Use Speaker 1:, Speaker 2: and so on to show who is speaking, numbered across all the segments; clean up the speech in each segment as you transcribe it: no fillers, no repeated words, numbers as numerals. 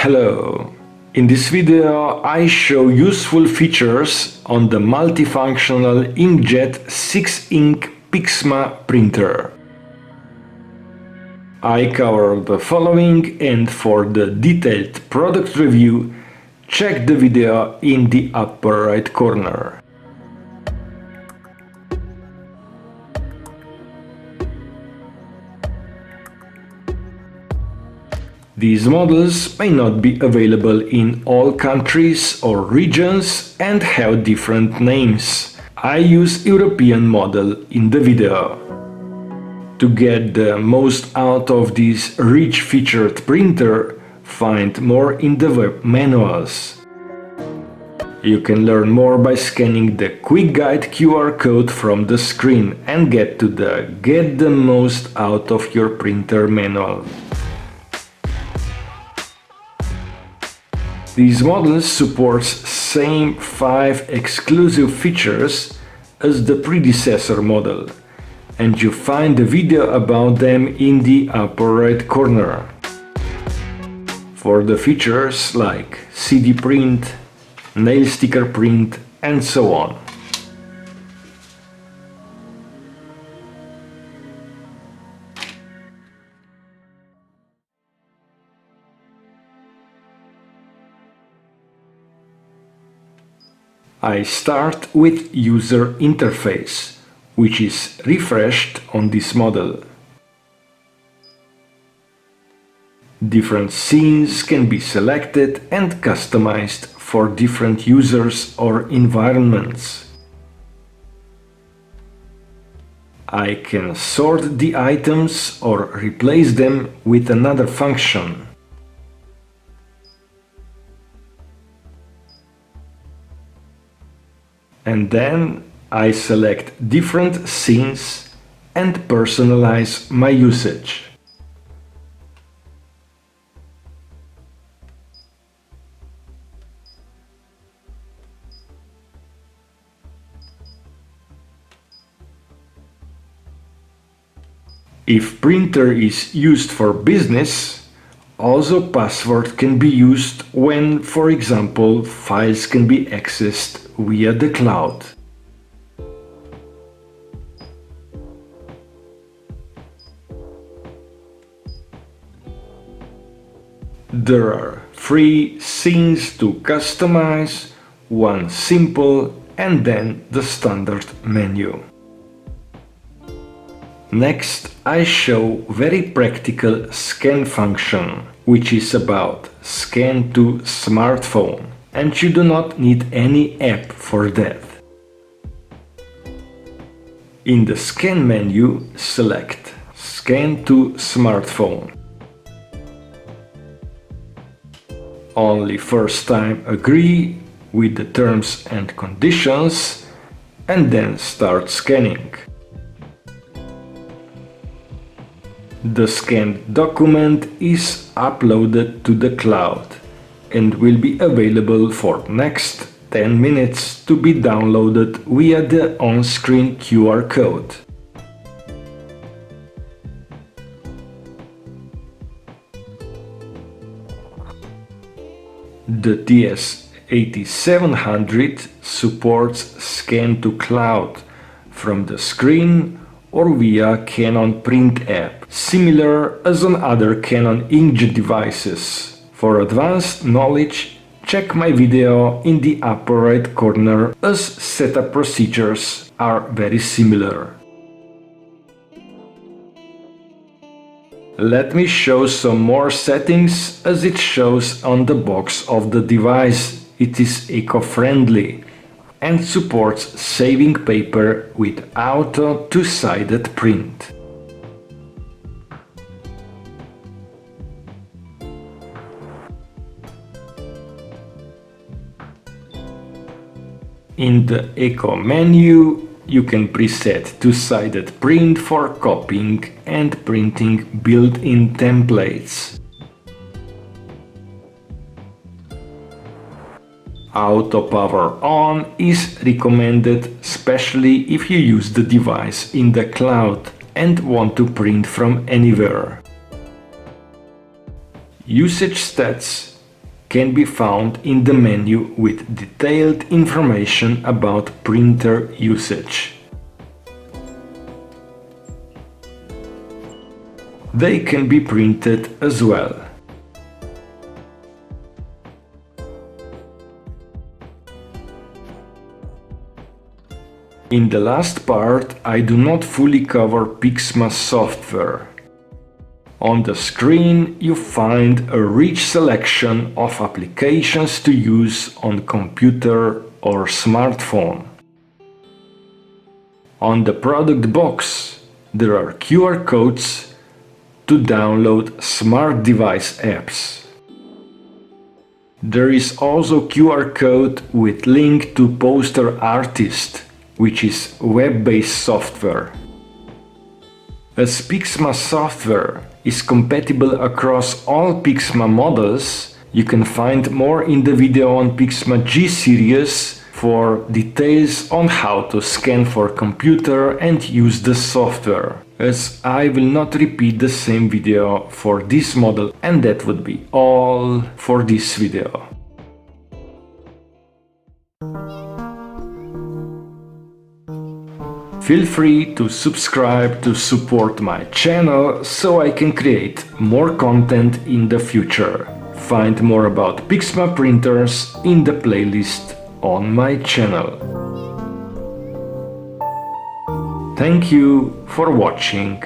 Speaker 1: Hello! In this video I show useful features on the multifunctional inkjet 6-ink PIXMA printer. I cover the following, and for the detailed product review check the video in the upper right corner. These models may not be available in all countries or regions and have different names. I use European model in the video. To get the most out of this rich featured printer, find more in the web manuals. You can learn more by scanning the quick guide QR code from the screen and get to the Get the Most Out of Your Printer manual. These models support same 5 exclusive features as the predecessor model, and you find a video about them in the upper right corner. For the features like CD print, nail sticker print and so on. I start with user interface, which is refreshed on this model. Different scenes can be selected and customized for different users or environments. I can sort the items or replace them with another function. And then I select different scenes and personalize my usage. If printer is used for business, also password can be used when, for example, files can be accessed via the cloud. There are 3 scenes to customize, one simple and then the standard menu. Next, I show very practical scan function, which is about scan to smartphone, and you do not need any app for that. In the scan menu, select Scan to smartphone. Only first time agree with the terms and conditions and then start scanning. The scanned document is uploaded to the cloud and will be available for next 10 minutes to be downloaded via the on-screen QR code. The TS8700 supports scan to cloud from the screen or via Canon print app, similar as on other Canon inkjet devices. For advanced knowledge, check my video in the upper right corner, as setup procedures are very similar. Let me show some more settings, as it shows on the box of the device. It is eco-friendly and supports saving paper with auto two-sided print. In the Eco menu, you can preset two-sided print for copying and printing built-in templates. Auto power on is recommended, especially if you use the device in the cloud and want to print from anywhere. Usage stats can be found in the menu with detailed information about printer usage. They can be printed as well. In the last part, I do not fully cover PIXMA software. On the screen, you find a rich selection of applications to use on computer or smartphone. On the product box, there are QR codes to download smart device apps. There is also QR code with link to Poster Artist, which is web-based software. As PIXMA software is compatible across all PIXMA models, you can find more in the video on PIXMA G series for details on how to scan for computer and use the software, as I will not repeat the same video for this model, and that would be all for this video. Feel free to subscribe to support my channel so I can create more content in the future. Find more about PIXMA printers in the playlist on my channel. Thank you for watching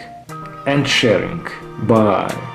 Speaker 1: and sharing. Bye.